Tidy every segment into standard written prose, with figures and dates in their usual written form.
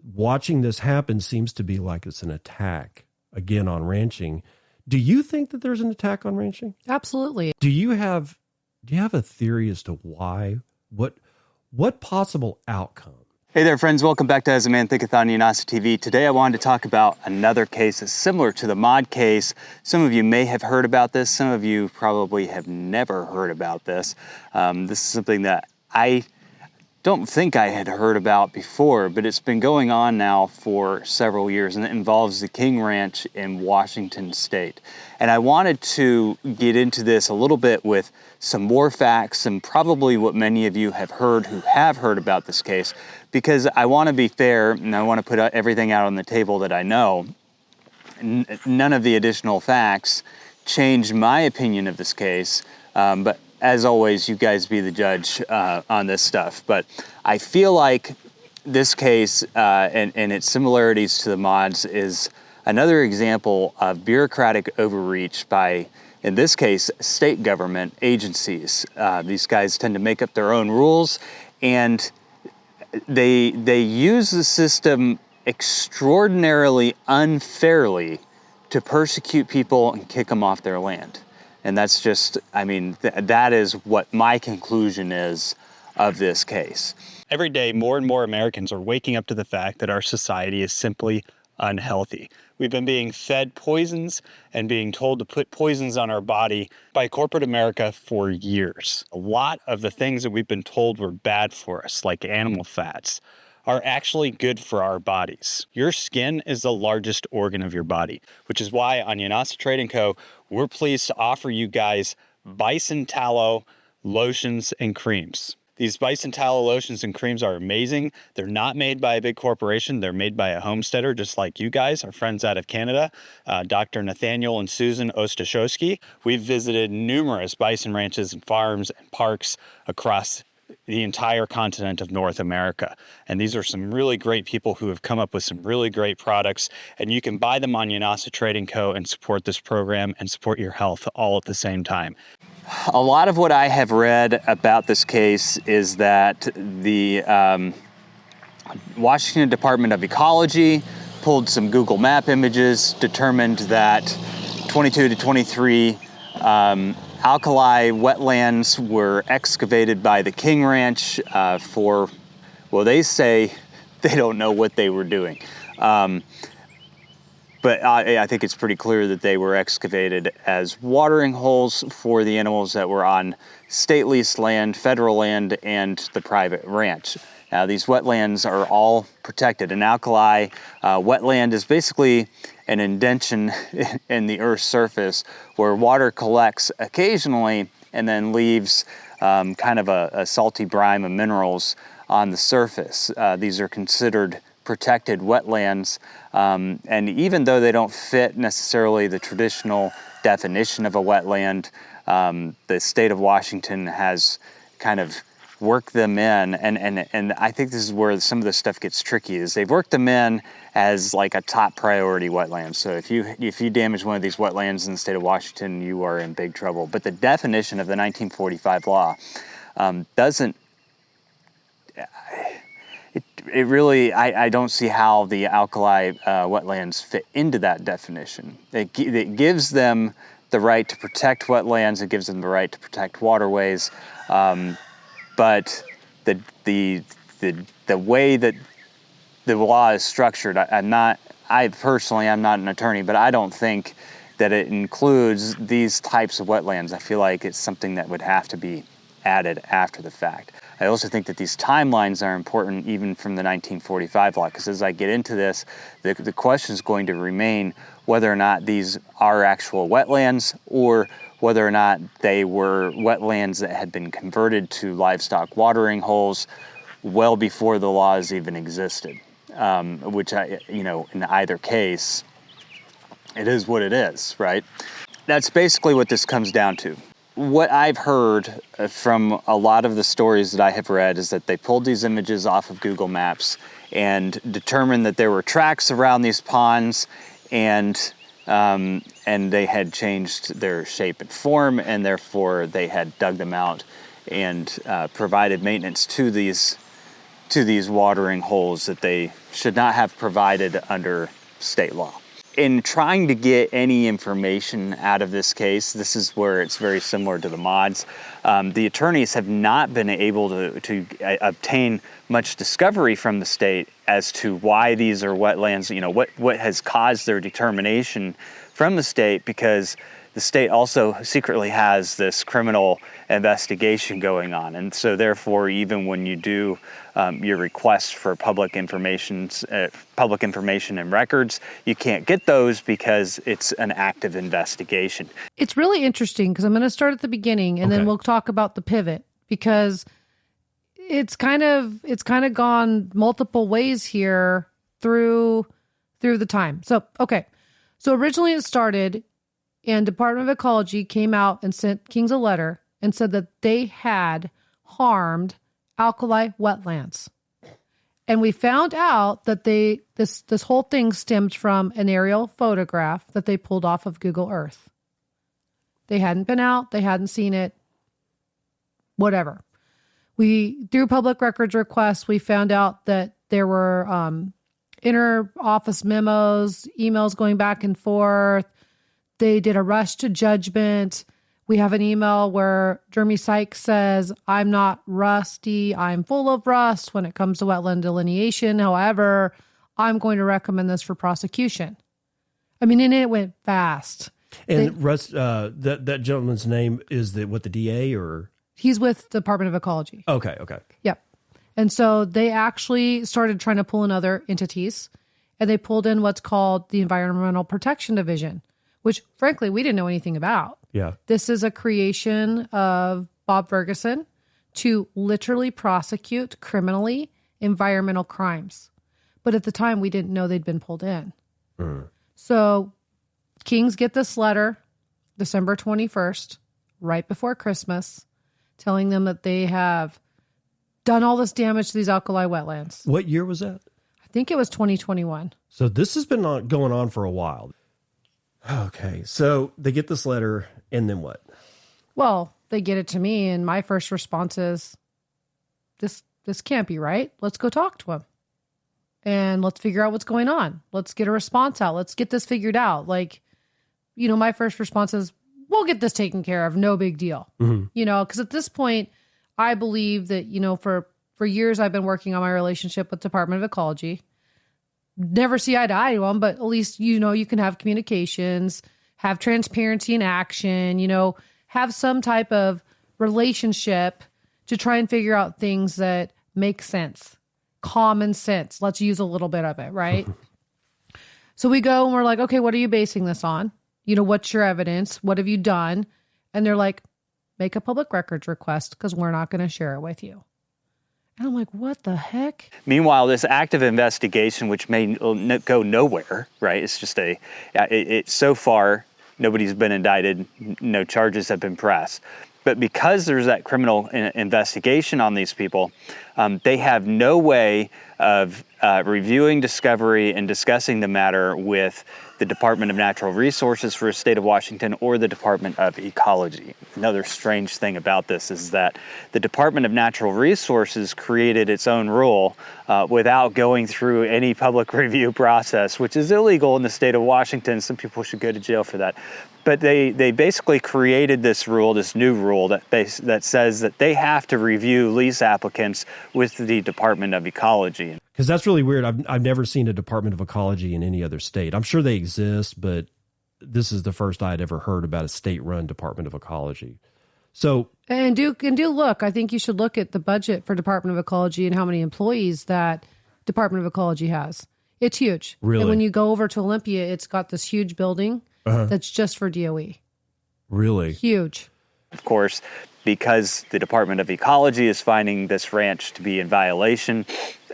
watching this happen seems to be like it's an attack again on ranching. Do you think that there's an attack on ranching? Absolutely. Do you have a theory as to why? What possible outcome? Hey there, friends. Welcome back to As a Man Thinketh on UNASA TV. Today I wanted to talk about another case that's similar to the mod case. Some of you may have heard about this. Some of you probably have never heard about this. This is something that I don't think I had heard about before, but it's been going on now for several years, and it involves the King Ranch in Washington State. And I wanted to get into this a little bit with some more facts and probably what many of you have heard who have heard about this case, because I want to be fair and I want to put everything out on the table that I know. None of the additional facts change my opinion of this case, but as always, you guys be the judge on this stuff. But I feel like this case and its similarities to the mods is another example of bureaucratic overreach by, in this case, state government agencies. These guys tend to make up their own rules, and they use the system extraordinarily unfairly to persecute people and kick them off their land. And that's just, I mean, that is what my conclusion is of this case. Every day, more and more Americans are waking up to the fact that our society is simply unhealthy. We've been being fed poisons and being told to put poisons on our body by corporate America for years. A lot of the things that we've been told were bad for us, like animal fats, are actually good for our bodies. Your skin is the largest organ of your body, which is why on UNASA Trading Co., we're pleased to offer you guys bison tallow lotions and creams. These bison tallow lotions and creams are amazing. They're not made by a big corporation. They're made by a homesteader, just like you guys, our friends out of Canada, Dr. Nathaniel and Susan Ostashowski. We've visited numerous bison ranches and farms and parks across the entire continent of North America. And these are some really great people who have come up with some really great products, and you can buy them on UNASA Trading Co. and support this program and support your health all at the same time. A lot of what I have read about this case is that the Washington Department of Ecology pulled some Google Map images, determined that 22 to 23 alkali wetlands were excavated by the King Ranch for, well, they say they don't know what they were doing. But I think it's pretty clear that they were excavated as watering holes for the animals that were on state leased land, federal land, and the private ranch. Now, these wetlands are all protected. An alkali wetland is basically an indention in the Earth's surface where water collects occasionally and then leaves kind of a salty brine of minerals on the surface. These are considered protected wetlands, and even though they don't fit necessarily the traditional definition of a wetland, the state of Washington has kind of worked them in, and I think this is where some of this stuff gets tricky, is they've worked them in as like a top priority wetland. So if you damage one of these wetlands in the state of Washington, you are in big trouble. But the definition of the 1945 law doesn't, it really, I don't see how the alkali wetlands fit into that definition. It gives them the right to protect wetlands, it gives them the right to protect waterways, but the way that the law is structured, I personally, I'm not an attorney, but I don't think that it includes these types of wetlands. I feel like it's something that would have to be added after the fact. I also think that these timelines are important even from the 1945 law, because as I get into this, the question is going to remain whether or not these are actual wetlands or whether or not they were wetlands that had been converted to livestock watering holes well before the laws even existed, which in either case, it is what it is, right? That's basically what this comes down to. What I've heard from a lot of the stories that I have read is that they pulled these images off of Google Maps and determined that there were tracks around these ponds, and they had changed their shape and form, and therefore they had dug them out and provided maintenance to these to these watering holes that they should not have provided under state law. In trying to get any information out of this case, this is where it's very similar to the mods. The attorneys have not been able to obtain much discovery from the state as to why these are wetlands, what has caused their determination from the state, because the state also secretly has this criminal investigation going on. And so therefore, even when you do your request for public information and records, you can't get those because it's an active investigation. It's really interesting because I'm going to start at the beginning and then we'll talk about the pivot, because it's kind of gone multiple ways here through the time. So originally it started, and Department of Ecology came out and sent Kings a letter and said that they had harmed alkali wetlands. And we found out that this whole thing stemmed from an aerial photograph that they pulled off of Google Earth. They hadn't been out, they hadn't seen it, whatever. Through public records requests, we found out that there were inter-office memos, emails going back and forth. They did a rush to judgment. We have an email where Jeremy Sykes says, I'm not rusty, I'm full of rust when it comes to wetland delineation. However, I'm going to recommend this for prosecution. I mean, and it went fast. And Russ, that gentleman's name is the DA, or? He's with the Department of Ecology. Okay. Yep. And so they actually started trying to pull in other entities, and they pulled in what's called the Environmental Protection Division, which frankly, we didn't know anything about. Yeah. This is a creation of Bob Ferguson to literally prosecute criminally environmental crimes. But at the time, we didn't know they'd been pulled in. So Kings get this letter, December 21st, right before Christmas, telling them that they have done all this damage to these alkali wetlands. What year was that? I think it was 2021. So this has been going on for a while. Okay, so they get this letter, and then what? Well, they get it to me, and my first response is, this can't be right. Let's go talk to him. And let's figure out what's going on. Let's get a response out. Let's get this figured out. My first response is, we'll get this taken care of. No big deal. Because at this point, I believe that, for years I've been working on my relationship with Department of Ecology. Never see eye to eye to them, but at least, you can have communications, have transparency in action, have some type of relationship to try and figure out things that make sense. Common sense. Let's use a little bit of it, right? So we go and we're like, okay, what are you basing this on? What's your evidence? What have you done? And they're like, make a public records request because we're not going to share it with you. And I'm like, what the heck? Meanwhile, this active investigation, which may go nowhere, right? It's just so far, nobody's been indicted, no charges have been pressed. But because there's that criminal investigation on these people, they have no way of reviewing discovery and discussing the matter with the Department of Natural Resources for the state of Washington or the Department of Ecology. Another strange thing about this is that the Department of Natural Resources created its own rule without going through any public review process, which is illegal in the state of Washington. Some people should go to jail for that. But they basically created this rule, this new rule that says that they have to review lease applicants with the Department of Ecology. Because that's really weird. I've never seen a Department of Ecology in any other state. I'm sure they exist, but this is the first I'd ever heard about a state-run Department of Ecology. So and do look. I think you should look at the budget for Department of Ecology and how many employees that Department of Ecology has. It's huge. Really? And when you go over to Olympia, it's got this huge building that's just for DOE. Really? Huge. Of course, because the Department of Ecology is finding this ranch to be in violation,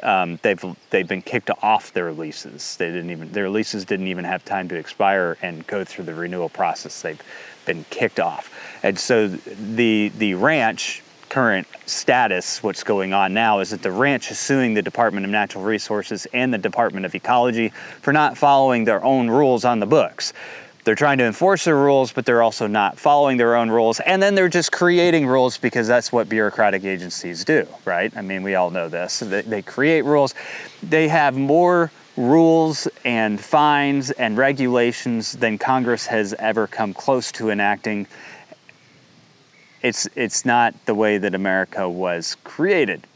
they've been kicked off their leases. Their leases didn't even have time to expire and go through the renewal process. They've been kicked off. And so the ranch current status, what's going on now, is that the ranch is suing the Department of Natural Resources and the Department of Ecology for not following their own rules on the books. they're trying to enforce their rules, but they're also not following their own rules. And then they're just creating rules because that's what bureaucratic agencies do, right? I mean, we all know this. They create rules. They have more rules and fines and regulations than Congress has ever come close to enacting. It's not the way that America was created.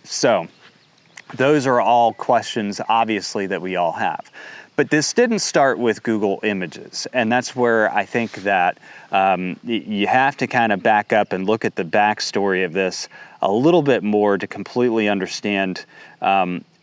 So those are all questions, obviously, that we all have. But this didn't start with Google Images, and that's where I think that you have to kind of back up and look at the backstory of this a little bit more to completely understand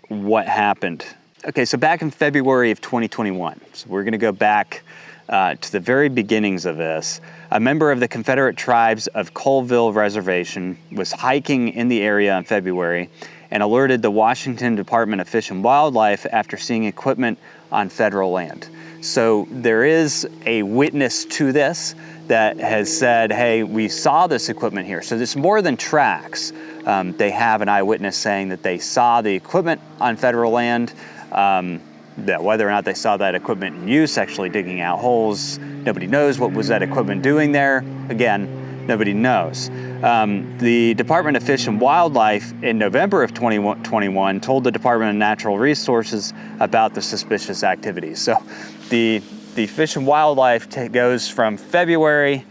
what happened. Okay, so back in February of 2021, so we're going to go back to the very beginnings of this. A member of the Confederate Tribes of Colville Reservation was hiking in the area in February and alerted the Washington Department of Fish and Wildlife after seeing equipment on federal land. So there is a witness to this that has said, hey, we saw this equipment here. So this more than tracks. They have an eyewitness saying that they saw the equipment on federal land, that whether or not they saw that equipment in use, actually digging out holes, nobody knows. What was that equipment doing there? Again, nobody knows. The Department of Fish and Wildlife in November of 2021 told the Department of Natural Resources about the suspicious activities. So the Fish and Wildlife goes from February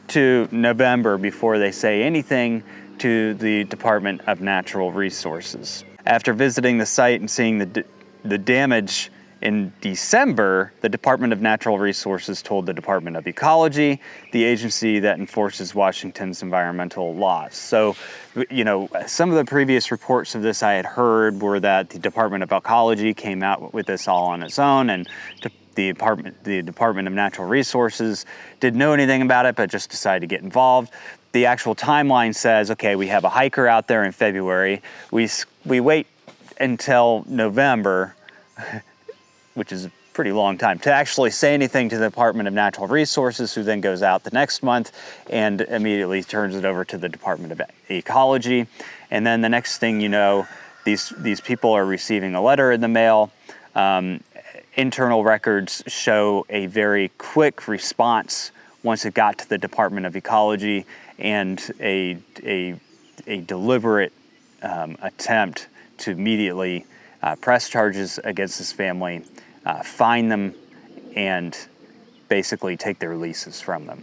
to November before they say anything to the Department of Natural Resources. After visiting the site and seeing the damage in December, the Department of Natural Resources told the Department of Ecology, the agency that enforces Washington's environmental laws. So, you know, some of the previous reports of this I had heard were that the Department of Ecology came out with this all on its own, and the Department of Natural Resources didn't know anything about it, but just decided to get involved. The actual timeline says, okay, we have a hiker out there in February. We wait until November, which is a pretty long time, to actually say anything to the Department of Natural Resources, who then goes out the next month and immediately turns it over to the Department of Ecology. And then the next thing you know, these people are receiving a letter in the mail. Internal records show a very quick response once it got to the Department of Ecology, and a deliberate attempt to immediately press charges against this family, fine them, and basically take their leases from them.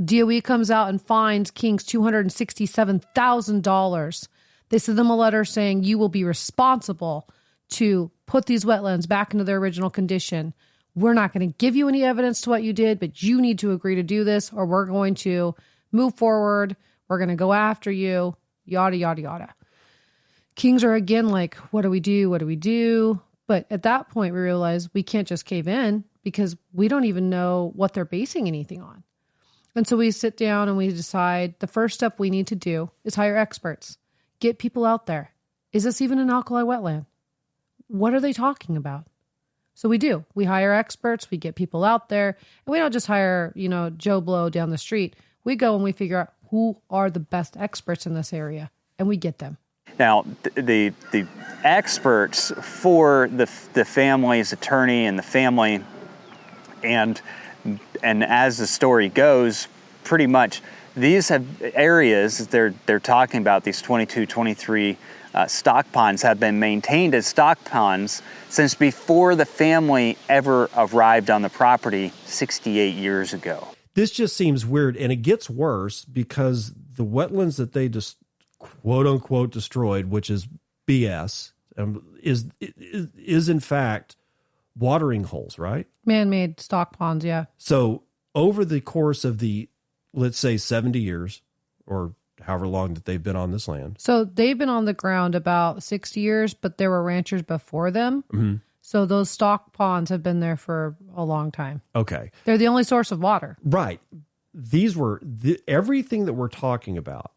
DOE comes out and fines Kings $267,000. They send them a letter saying you will be responsible to put these wetlands back into their original condition. We're not going to give you any evidence to what you did, but you need to agree to do this, or we're going to move forward. We're going to go after you, yada, yada, yada. Kings are again like, what do we do? What do we do? But at that point, we realize we can't just cave in because we don't even know what they're basing anything on. And so we sit down and we decide the first step we need to do is hire experts. Get people out there. Is this even an alkali wetland? What are they talking about? So we do. We hire experts. We get people out there. And we don't just hire, Joe Blow down the street. We go and we figure out who are the best experts in this area, and we get them. Now, the experts for the family's attorney and the family, and as the story goes, pretty much these have areas they're talking about, these 22, 23 stock ponds have been maintained as stock ponds since before the family ever arrived on the property 68 years ago. This just seems weird, and it gets worse because the wetlands that they just quote unquote destroyed, which is BS, is in fact watering holes, right? Man-made stock ponds, yeah. So over the course of the, let's say 70 years or however long that they've been on this land. So they've been on the ground about 60 years, but there were ranchers before them. Mm-hmm. So those stock ponds have been there for a long time. Okay. They're the only source of water. Right. These were, everything that we're talking about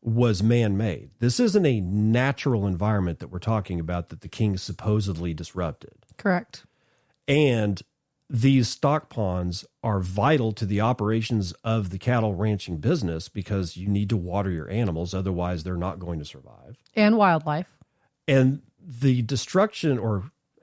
was man-made. This isn't a natural environment that we're talking about that the Kings supposedly disrupted. Correct. And these stock ponds are vital to the operations of the cattle ranching business because you need to water your animals, otherwise they're not going to survive. And wildlife. And the destruction,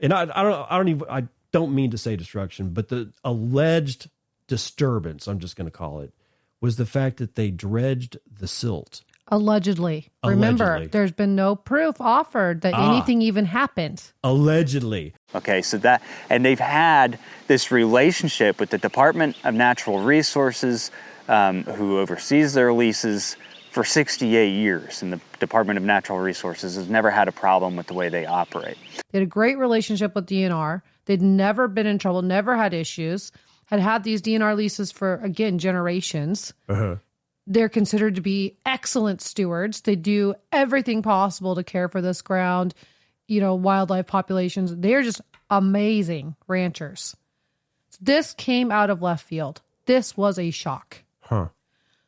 I don't mean to say destruction, but the alleged disturbance, I'm just going to call it, was the fact that they dredged the silt. Allegedly. Remember, there's been no proof offered that anything even happened. Allegedly. Okay, so that, and they've had this relationship with the Department of Natural Resources, who oversees their leases, for 68 years. And the Department of Natural Resources has never had a problem with the way they operate. They had a great relationship with DNR. They'd never been in trouble, never had issues, had these DNR leases for, again, generations. Uh-huh. They're considered to be excellent stewards. They do everything possible to care for this ground, wildlife populations. They're just amazing ranchers. This came out of left field. This was a shock. Huh.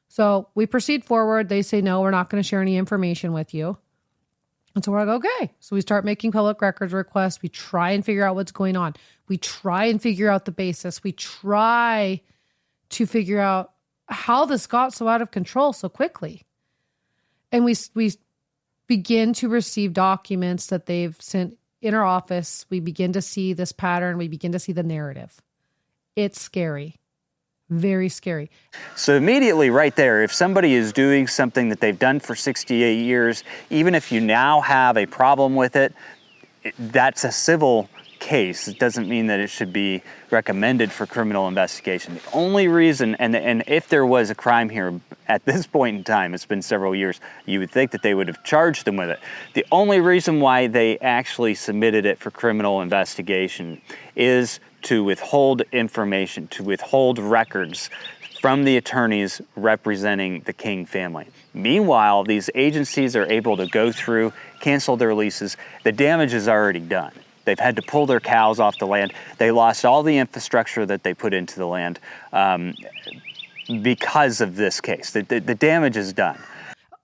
So we proceed forward. They say, no, we're not going to share any information with you. And so we're like, okay. So we start making public records requests. We try and figure out what's going on. We try and figure out the basis. We try to figure out how this got so out of control so quickly. And we begin to receive documents that they've sent in our office. We begin to see this pattern. We begin to see the narrative. It's scary. Very scary. So immediately right there, if somebody is doing something that they've done for 68 years, even if you now have a problem with it, that's a civil case. It doesn't mean that it should be recommended for criminal investigation. The only reason, and if there was a crime here at this point in time, it's been several years, you would think that they would have charged them with it. The only reason why they actually submitted it for criminal investigation is to withhold information, to withhold records from the attorneys representing the King family. Meanwhile, these agencies are able to go through, cancel their leases. The damage is already done. They've had to pull their cows off the land. They lost all the infrastructure that they put into the land because of this case. The damage is done.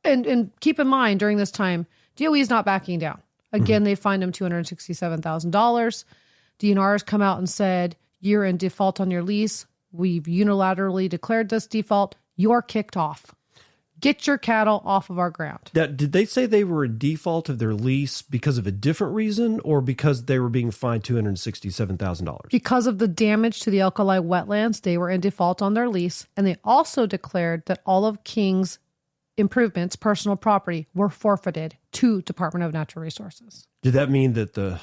And keep in mind, during this time, DOE is not backing down. Again, they fined them $267,000. DNR has come out and said, you're in default on your lease. We've unilaterally declared this default. You're kicked off. Get your cattle off of our ground. Now, did they say they were in default of their lease because of a different reason or because they were being fined $267,000? Because of the damage to the alkali wetlands, they were in default on their lease. And they also declared that all of King's improvements, personal property, were forfeited to Department of Natural Resources. Did that mean that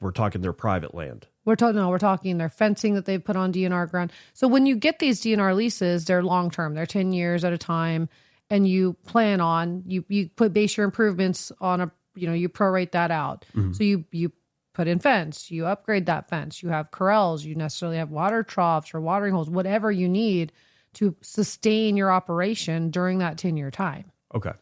we're talking their private land? We're talking their fencing that they've put on DNR ground. So when you get these DNR leases, they're long-term. They're 10 years at a time. And you plan on, you base your improvements on you prorate that out. Mm-hmm. So you put in fence, you upgrade that fence, you have corrals, you necessarily have water troughs or watering holes, whatever you need to sustain your operation during that 10-year time. Okay.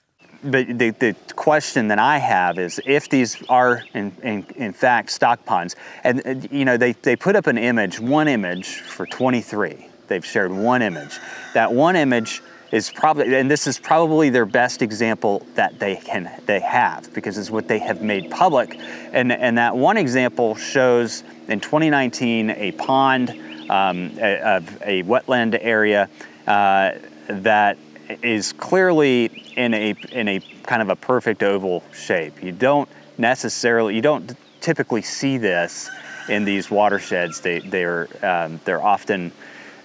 But the question that I have is if these are in fact stock ponds, and they put up one image for 23. They've shared one image. That one image is probably, and this is probably their best example that they have, because it's what they have made public. And that one example shows in 2019 a pond, a wetland area that is clearly in a kind of a perfect oval shape. You don't typically see this in these watersheds. They're often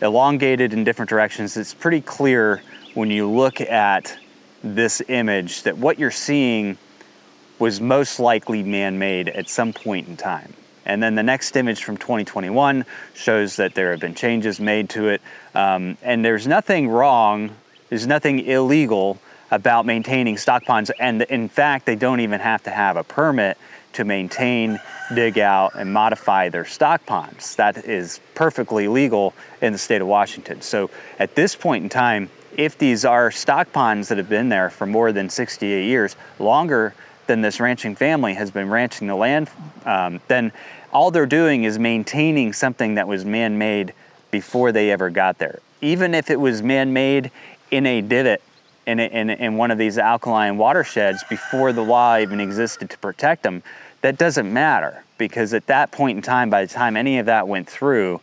elongated in different directions. It's pretty clear when you look at this image that what you're seeing was most likely man-made at some point in time. And then the next image from 2021 shows that there have been changes made to it. And there's nothing wrong, there's nothing illegal about maintaining stock ponds. And in fact, they don't even have to have a permit to maintain, dig out, and modify their stock ponds. That is perfectly legal in the state of Washington. So at this point in time, if these are stock ponds that have been there for more than 68 years, longer than this ranching family has been ranching the land, then all they're doing is maintaining something that was man-made before they ever got there. Even if it was man-made in a divot in one of these alkaline watersheds before the law even existed to protect them, that doesn't matter, because at that point in time, by the time any of that went through,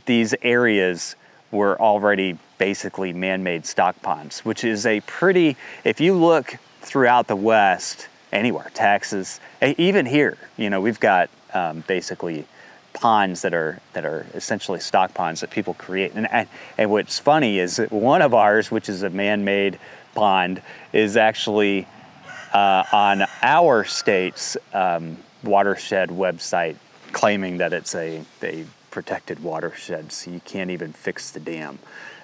these areas were already basically man-made stock ponds, which is if you look throughout the West, anywhere, Texas, even here, we've got basically ponds that are essentially stock ponds that people create. And what's funny is that one of ours, which is a man-made pond, is actually on our state's watershed website, claiming that it's a protected watershed, so you can't even fix the dam.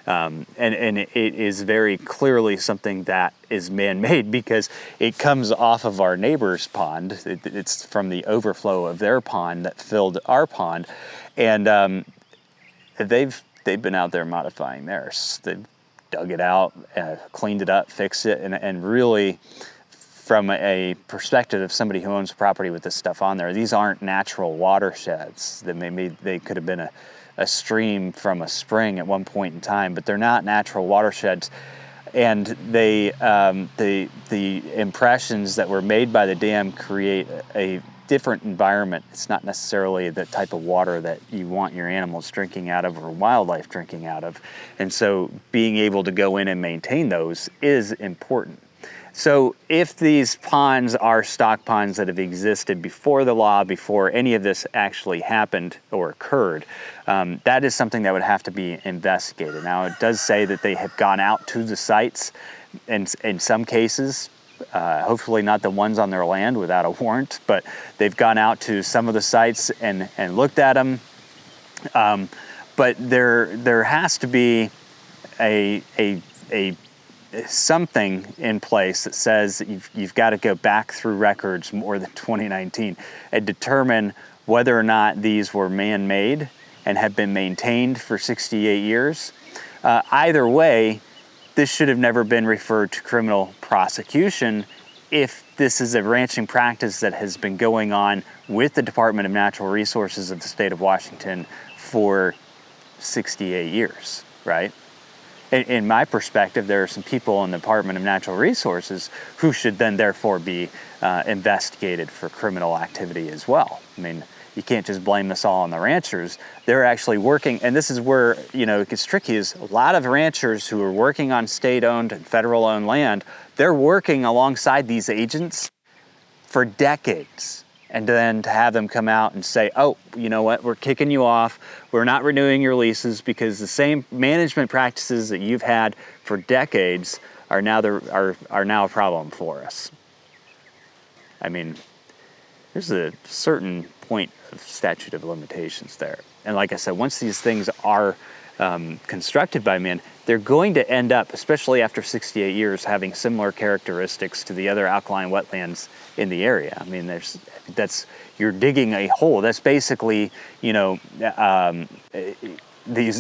And it is very clearly something that is man-made because it comes off of our neighbor's pond. It's from the overflow of their pond that filled our pond, and they've been out there modifying theirs. They've dug it out, cleaned it up, fixed it, and really, from a perspective of somebody who owns property with this stuff on there, these aren't natural watersheds. They could have been a stream from a spring at one point in time, but they're not natural watersheds. And the impressions that were made by the dam create a different environment. It's not necessarily the type of water that you want your animals drinking out of or wildlife drinking out of. And so being able to go in and maintain those is important. So if these ponds are stock ponds that have existed before the law, before any of this actually happened or occurred, that is something that would have to be investigated. Now, it does say that they have gone out to the sites, and in some cases, hopefully not the ones on their land without a warrant, but they've gone out to some of the sites and looked at them. But there has to be a something in place that says that you've got to go back through records more than 2019 and determine whether or not these were man-made and have been maintained for 68 years. Either way, this should have never been referred to criminal prosecution if this is a ranching practice that has been going on with the Department of Natural Resources of the state of Washington for 68 years, right? In my perspective, there are some people in the Department of Natural Resources who should then therefore be investigated for criminal activity as well. I mean, you can't just blame this all on the ranchers. They're actually working, and this is where, it gets tricky, is a lot of ranchers who are working on state-owned and federal-owned land, they're working alongside these agents for decades. And then to have them come out and say, oh, you know what, we're kicking you off, we're not renewing your leases because the same management practices that you've had for decades are now a problem for us. I mean, there's a certain point of statute of limitations there. And like I said, once these things are constructed by men, they're going to end up, especially after 68 years, having similar characteristics to the other alkaline wetlands in the area. I mean, you're digging a hole. That's basically, these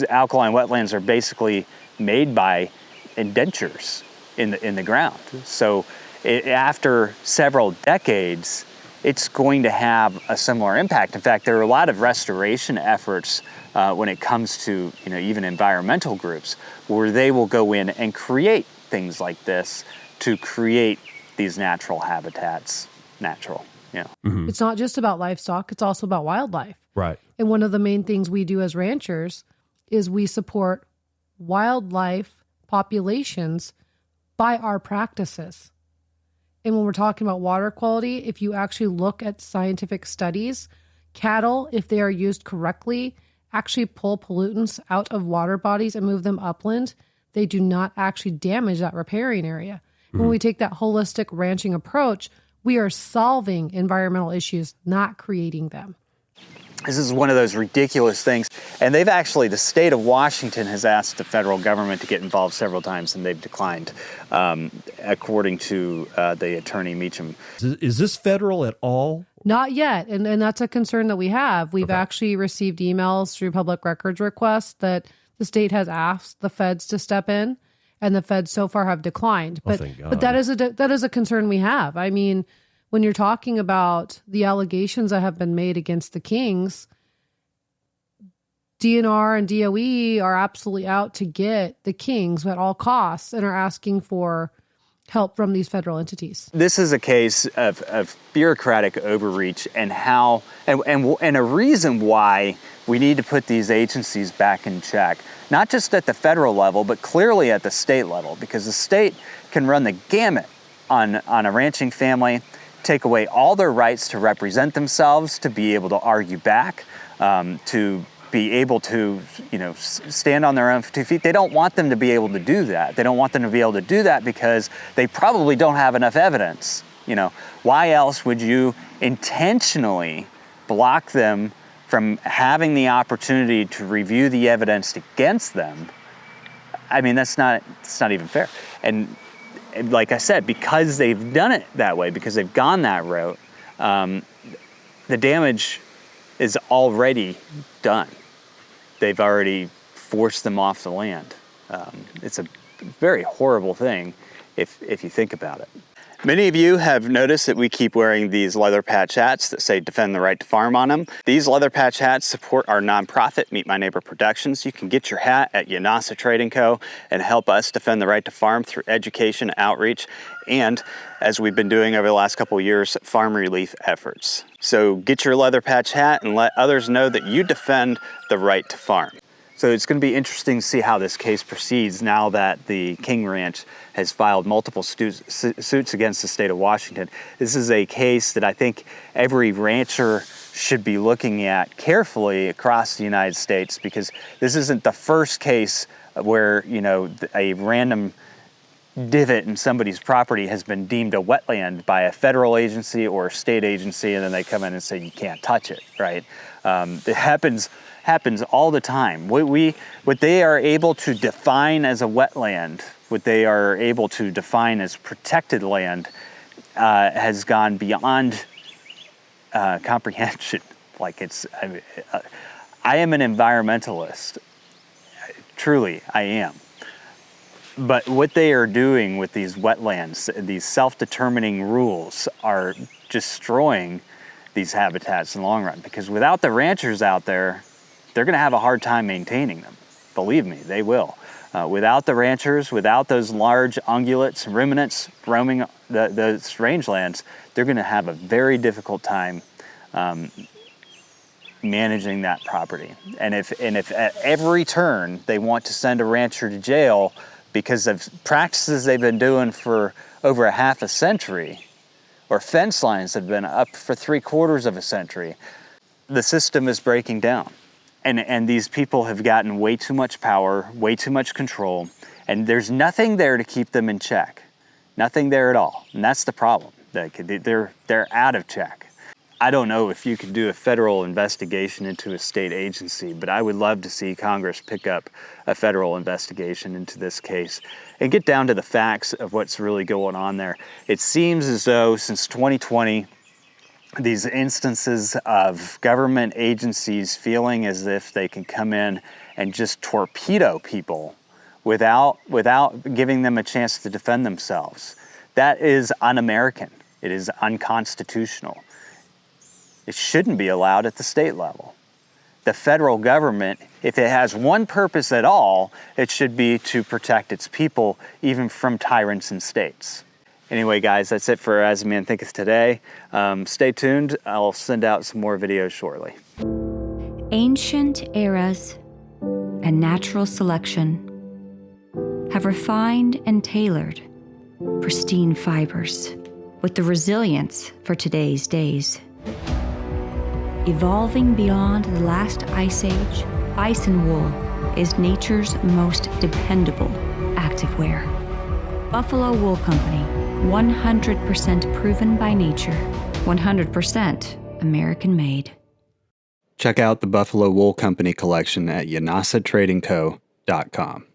alkaline wetlands are basically made by indentures in the ground. So after several decades, it's going to have a similar impact. In fact, there are a lot of restoration efforts when it comes to even environmental groups where they will go in and create things like this to create these natural habitats. Mm-hmm. It's not just about livestock, it's also about wildlife. Right. And one of the main things we do as ranchers is we support wildlife populations by our practices. And when we're talking about water quality, if you actually look at scientific studies, cattle, if they are used correctly, actually pull pollutants out of water bodies and move them upland. They do not actually damage that riparian area. Mm-hmm. When we take that holistic ranching approach, we are solving environmental issues, not creating them. This is one of those ridiculous things. And the state of Washington has asked the federal government to get involved several times, and they've declined, according to the attorney Meacham. Is this federal at all? Not yet. And that's a concern that we have. We've actually received emails through public records requests that the state has asked the feds to step in, and the feds so far have declined. But that is a concern we have. I mean, when you're talking about the allegations that have been made against the Kings, DNR and DOE are absolutely out to get the Kings at all costs and are asking for help from these federal entities. This is a case of bureaucratic overreach and a reason why we need to put these agencies back in check, not just at the federal level, but clearly at the state level, because the state can run the gamut on a ranching family take away all their rights to represent themselves, to be able to argue back, to be able to, stand on their own 2 feet. They don't want them to be able to do that. They don't want them to be able to do that because they probably don't have enough evidence. Why else would you intentionally block them from having the opportunity to review the evidence against them? I mean, it's not even fair. And like I said, because they've done it that way, because they've gone that route, the damage is already done. They've already forced them off the land. It's a very horrible thing if you think about it. Many of you have noticed that we keep wearing these leather patch hats that say defend the right to farm on them. These leather patch hats support our nonprofit, Meet My Neighbor Productions. You can get your hat at Yanasa Trading Co. and help us defend the right to farm through education, outreach, and, as we've been doing over the last couple of years, farm relief efforts. So get your leather patch hat and let others know that you defend the right to farm. So it's going to be interesting to see how this case proceeds now that the King Ranch has filed multiple suits against the state of Washington. This is a case that I think every rancher should be looking at carefully across the United States, because this isn't the first case where, a random divot in somebody's property has been deemed a wetland by a federal agency or a state agency, and then they come in and say you can't touch it, right? It happens all the time. What they are able to define as a wetland, what they are able to define as protected land, has gone beyond comprehension. I am an environmentalist. Truly, I am. But what they are doing with these wetlands, these self-determining rules, are destroying these habitats in the long run. Because without the ranchers out there, they're going to have a hard time maintaining them. Believe me, they will. Without the ranchers, without those large ungulates and ruminants roaming those rangelands, they're going to have a very difficult time managing that property. And if at every turn they want to send a rancher to jail because of practices they've been doing for over a half a century, or fence lines that have been up for 3/4 of a century, the system is breaking down. And these people have gotten way too much power, way too much control, and there's nothing there to keep them in check. Nothing there at all. And that's the problem. They're out of check. I don't know if you could do a federal investigation into a state agency, but I would love to see Congress pick up a federal investigation into this case and get down to the facts of what's really going on there. It seems as though since 2020, these instances of government agencies feeling as if they can come in and just torpedo people without giving them a chance to defend themselves. That is un-American. It is unconstitutional. It shouldn't be allowed at the state level. The federal government, if it has one purpose at all, it should be to protect its people, even from tyrants in states. Anyway, guys, that's it for As a Man Thinketh today. Stay tuned. I'll send out some more videos shortly. Ancient eras and natural selection have refined and tailored pristine fibers with the resilience for today's days. Evolving beyond the last ice age, bison wool is nature's most dependable activewear. Buffalo Wool Company, 100% proven by nature, 100% American made. Check out the Buffalo Wool Company collection at yanasatradingco.com.